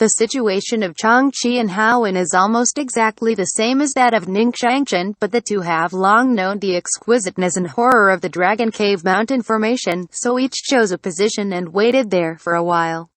The situation of Xianxia and Harem is almost exactly the same as that of Xianxia, but the two have long known the exquisiteness and horror of the Dragon Cave mountain formation, so each chose a position and waited there for a while.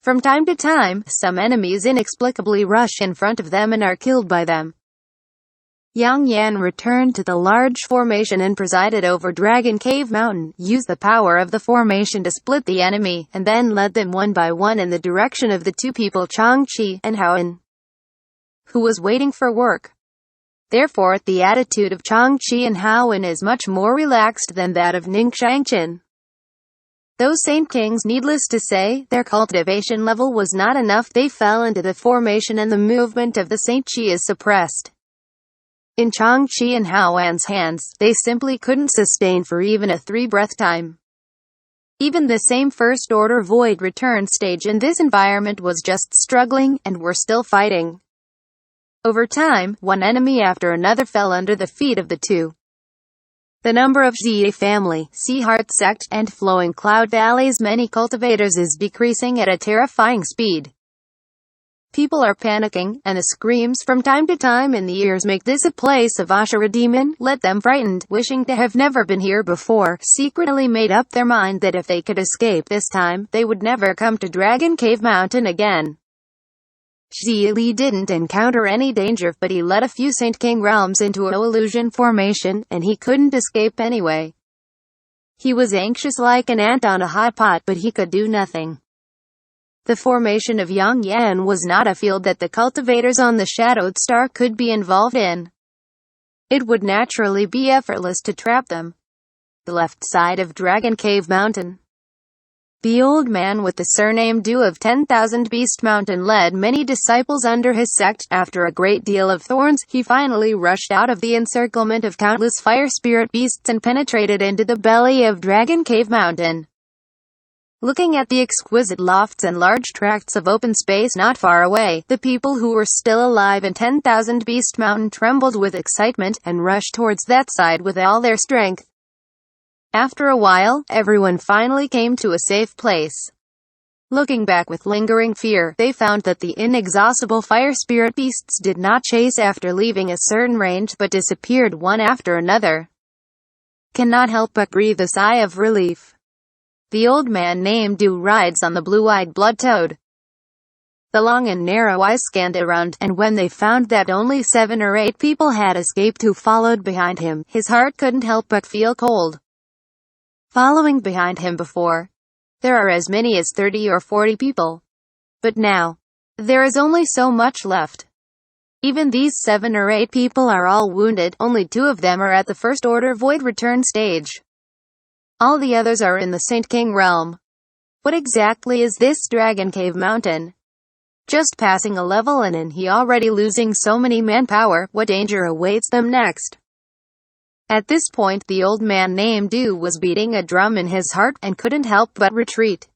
From time to time, some enemies inexplicably rush in front of them and are killed by them. Yang Yan returned to the large formation and presided over Dragon Cave Mountain, used the power of the formation to split the enemy, and then led them one by one in the direction of the two people Xianxia and Harem, who was waiting for work. Therefore, the attitude of Xianxia and Harem is much more relaxed than that of Xianxia. Those Saint Kings, needless to say, their cultivation level was not enough. They fell into the formation and the movement of the Saint Chi is suppressed. In Xianxia and Harem's hands, they simply couldn't sustain for even a 3-breath time. Even the same first-order void return stage in this environment was just struggling, and were still fighting. Over time, one enemy after another fell under the feet of the two. The number of Xie family, Sea Heart sect, and Flowing Cloud Valley's many cultivators is decreasing at a terrifying speed. People are panicking, and the screams from time to time in the ears make this a place of Ashura demon. Let them frightened, wishing to have never been here before, secretly made up their mind that if they could escape this time, they would never come to Dragon Cave Mountain again. Xie Li didn't encounter any danger, but he led a few Saint King realms into an illusion formation, and he couldn't escape anyway. He was anxious like an ant on a hot pot, but he could do nothing. The formation of Yang Yan was not a field that the cultivators on the Shadowed Star could be involved in. It would naturally be effortless to trap them. The left side of Dragon Cave Mountain. The old man with the surname Du of 10,000 Beast Mountain led many disciples under his sect. After a great deal of thorns, he finally rushed out of the encirclement of countless fire spirit beasts and penetrated into the belly of Dragon Cave Mountain. Looking at the exquisite lofts and large tracts of open space not far away, the people who were still alive in 10,000 Beast Mountain trembled with excitement, and rushed towards that side with all their strength. After a while, everyone finally came to a safe place. Looking back with lingering fear, they found that the inexhaustible fire spirit beasts did not chase after leaving a certain range, but disappeared one after another. Cannot help but breathe a sigh of relief. The old man named Du rides on the blue-eyed blood toad. The long and narrow eyes scanned around, and when they found that only 7 or 8 people had escaped who followed behind him, his heart couldn't help but feel cold. Following behind him before, there are as many as 30 or 40 people. But now, there is only so much left. Even these 7 or 8 people are all wounded, only 2 of them are at the first-order void return stage. All the others are in the Saint King realm. What exactly is this Dragon Cave Mountain? Just passing a level and he already losing so many manpower. What danger awaits them next? At this point, the old man named Du was beating a drum in his heart, and couldn't help but retreat.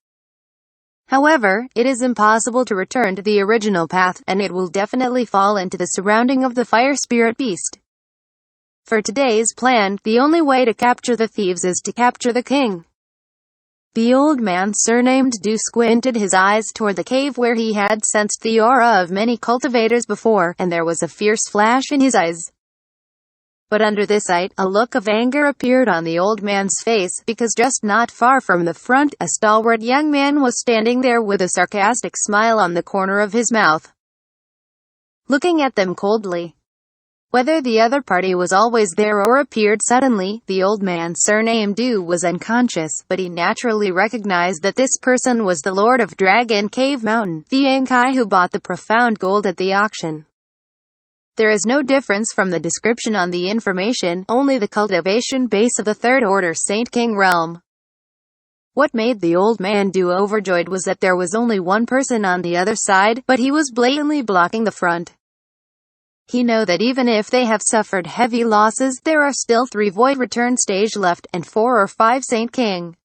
However, it is impossible to return to the original path, and it will definitely fall into the surrounding of the fire spirit beast. For today's plan, the only way to capture the thieves is to capture the king. The old man surnamed Du squinted his eyes toward the cave where he had sensed the aura of many cultivators before, and there was a fierce flash in his eyes. But under this sight, a look of anger appeared on the old man's face, because just not far from the front, a stalwart young man was standing there with a sarcastic smile on the corner of his mouth, looking at them coldly. Whether the other party was always there or appeared suddenly, the old man surnamed Du was unconscious, but he naturally recognized that this person was the Lord of Dragon Cave Mountain, the Yankai who bought the profound gold at the auction. There is no difference from the description on the information, only the cultivation base of the Third Order Saint King realm. What made the old man Du overjoyed was that there was only one person on the other side, but he was blatantly blocking the front. He knew that even if they have suffered heavy losses, there are still 3 void return stage left, and 4 or 5 Saint King.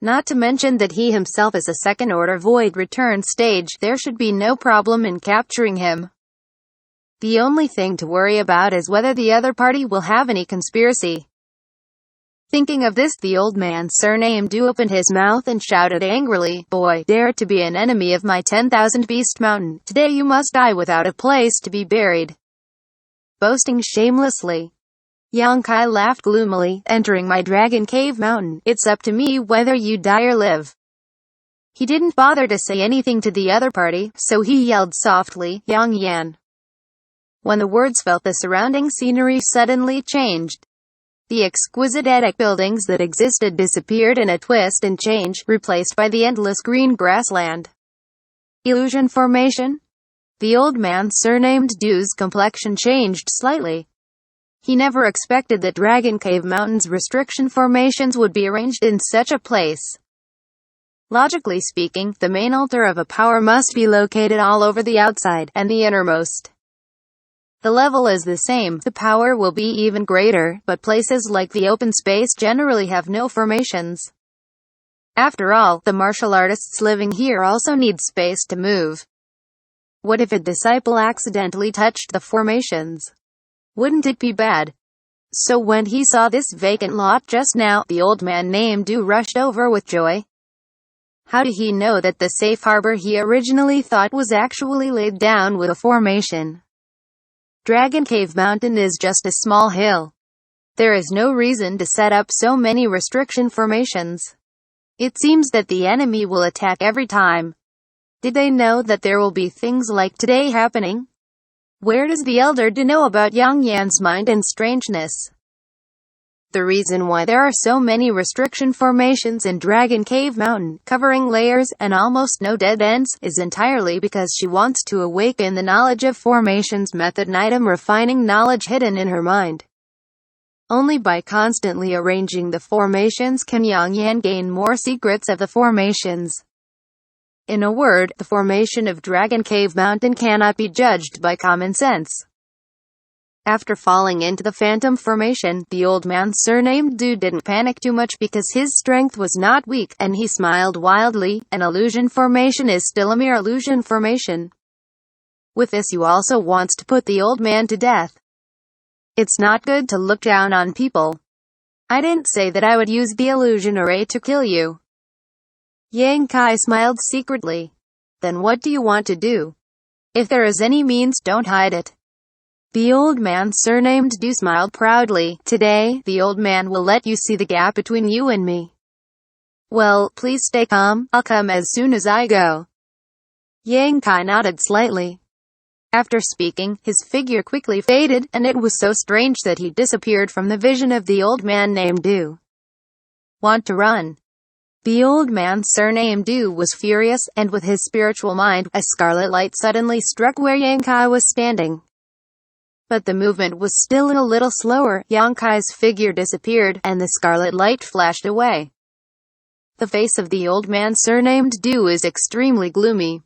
Not to mention that he himself is a second-order void return stage, there should be no problem in capturing him. The only thing to worry about is whether the other party will have any conspiracy. Thinking of this, the old man surnamed Du opened his mouth and shouted angrily, "Boy, dare to be an enemy of my 10,000 beast mountain. Today you must die without a place to be buried." Boasting shamelessly. Xianxia laughed gloomily, "Entering my dragon cave mountain, it's up to me whether you die or live." He didn't bother to say anything to the other party, so he yelled softly, "Yang Yan." When the words fell, the surrounding scenery suddenly changed. The exquisite attic buildings that existed disappeared in a twist and change, replaced by the endless green grassland. Illusion formation? The old man surnamed Du's complexion changed slightly. He never expected that Dragon Cave Mountain's restriction formations would be arranged in such a place. Logically speaking, the main altar of a power must be located all over the outside and the innermost. The level is the same, the power will be even greater, but places like the open space generally have no formations. After all, the martial artists living here also need space to move. What if a disciple accidentally touched the formations? Wouldn't it be bad? So when he saw this vacant lot just now, the old man named Du rushed over with joy. How did he know that the safe harbor he originally thought was actually laid down with a formation? Dragon Cave Mountain is just a small hill. There is no reason to set up so many restriction formations. It seems that the enemy will attack every time. Did they know that there will be things like today happening? Where does the elder Du know about Yang Yan's mind and strangeness? The reason why there are so many restriction formations in Dragon Cave Mountain, covering layers and almost no dead ends, is entirely because she wants to awaken the knowledge of formations method and item refining knowledge hidden in her mind. Only by constantly arranging the formations can Yang Yan gain more secrets of the formations. In a word, the formation of Dragon Cave Mountain cannot be judged by common sense. After falling into the phantom formation, the old man surnamed Du didn't panic too much because his strength was not weak, and he smiled wildly. An illusion formation is still a mere illusion formation. With this you also wants to put the old man to death. It's not good to look down on people. I didn't say that I would use the illusion array to kill you. Xianxia smiled secretly. Then what do you want to do? If there is any means, don't hide it. The old man surnamed Du smiled proudly. Today, the old man will let you see the gap between you and me. Well, please stay calm, I'll come as soon as I go. Xianxia nodded slightly. After speaking, his figure quickly faded, and it was so strange that he disappeared from the vision of the old man named Du. Want to run? The old man surnamed Du was furious, and with his spiritual mind, a scarlet light suddenly struck where Xianxia was standing. But the movement was still a little slower. Xianxia's figure disappeared, and the scarlet light flashed away. The face of the old man surnamed Du is extremely gloomy.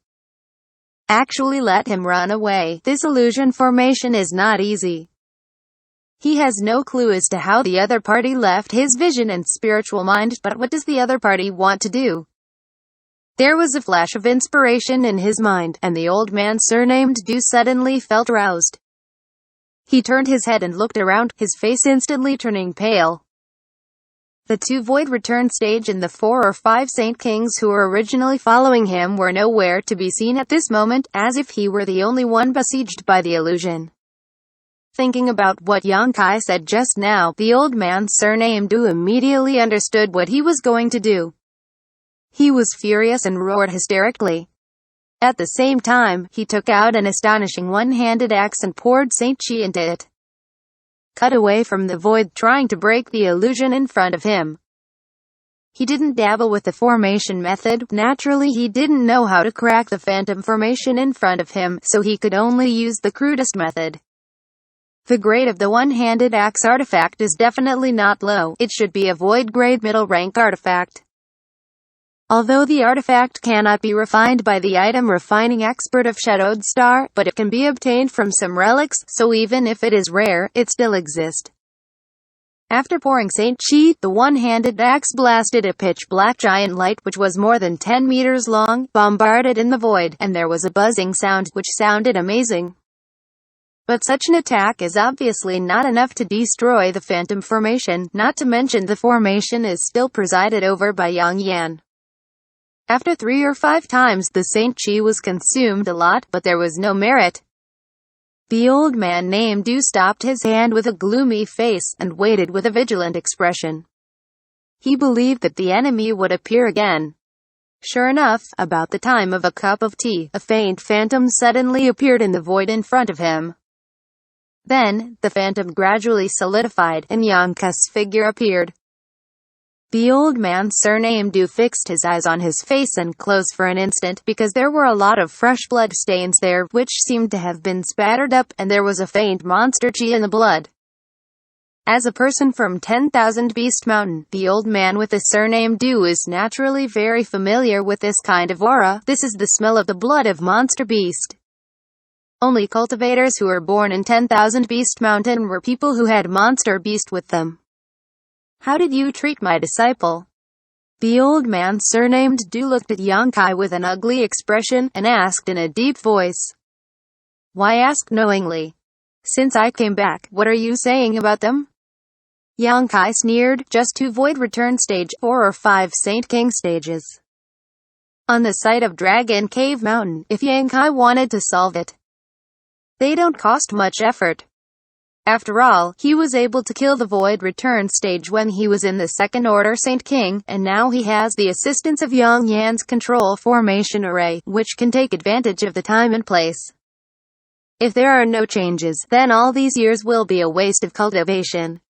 Actually let him run away. This illusion formation is not easy. He has no clue as to how the other party left his vision and spiritual mind, but what does the other party want to do? There was a flash of inspiration in his mind, and the old man surnamed Du suddenly felt roused. He turned his head and looked around, his face instantly turning pale. The two Void Return stage and the 4 or 5 Saint Kings who were originally following him were nowhere to be seen at this moment, as if he were the only one besieged by the illusion. Thinking about what Xianxia said just now, the old man surnamed Du immediately understood what he was going to do. He was furious and roared hysterically. At the same time, he took out an astonishing one-handed axe and poured Saint Chi into it. Cut away from the void, trying to break the illusion in front of him. He didn't dabble with the formation method. Naturally, he didn't know how to crack the phantom formation in front of him, so he could only use the crudest method. The grade of the one-handed axe artifact is definitely not low. It should be a void-grade middle-rank artifact. Although the artifact cannot be refined by the item refining expert of Shadowed Star, but it can be obtained from some relics, so even if it is rare, it still exists. After pouring Saint Chi, the one-handed axe blasted a pitch-black giant light which was more than 10 meters long, bombarded in the void, and there was a buzzing sound, which sounded amazing. But such an attack is obviously not enough to destroy the phantom formation, not to mention the formation is still presided over by Yang Yan. After 3 or 5 times the Saint Chi was consumed a lot, but there was no merit. The old man named Du stopped his hand with a gloomy face, and waited with a vigilant expression. He believed that the enemy would appear again. Sure enough, about the time of a cup of tea, a faint phantom suddenly appeared in the void in front of him. Then, the phantom gradually solidified, and Xianxia's figure appeared. The old man surnamed Du fixed his eyes on his face and closed for an instant, because there were a lot of fresh blood stains there, which seemed to have been spattered up, and there was a faint monster chi in the blood. As a person from 10,000 Beast Mountain, the old man with the surname Du is naturally very familiar with this kind of aura. This is the smell of the blood of monster beast. Only cultivators who were born in 10,000 Beast Mountain were people who had monster beast with them. How did you treat my disciple? The old man surnamed Du looked at Xianxia with an ugly expression, and asked in a deep voice. Why ask knowingly? Since I came back, what are you saying about them? Xianxia sneered, just to avoid return stage 4 or 5 Saint King stages. On the site of Dragon Cave Mountain, if Xianxia wanted to solve it, they don't cost much effort. After all, he was able to kill the Void Return stage when he was in the Second Order Saint King, and now he has the assistance of Yang Yan's control formation array, which can take advantage of the time and place. If there are no changes, then all these years will be a waste of cultivation.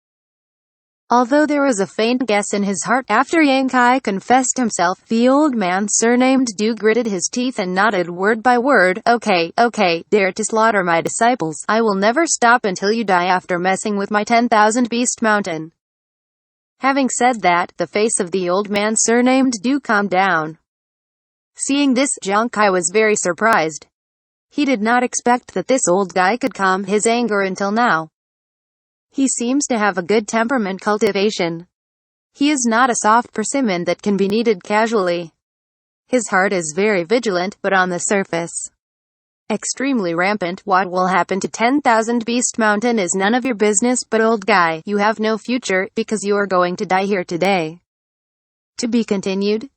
Although there was a faint guess in his heart, after Xianxia confessed himself, the old man surnamed Du gritted his teeth and nodded word by word. Okay, dare to slaughter my disciples. I will never stop until you die after messing with my 10,000 Beast Mountain. Having said that, the face of the old man surnamed Du calmed down. Seeing this, Xianxia was very surprised. He did not expect that this old guy could calm his anger until now. He seems to have a good temperament cultivation. He is not a soft persimmon that can be kneaded casually. His heart is very vigilant, but on the surface, extremely rampant. What will happen to 10,000 Beast Mountain is none of your business, but old guy, you have no future, because you are going to die here today. To be continued.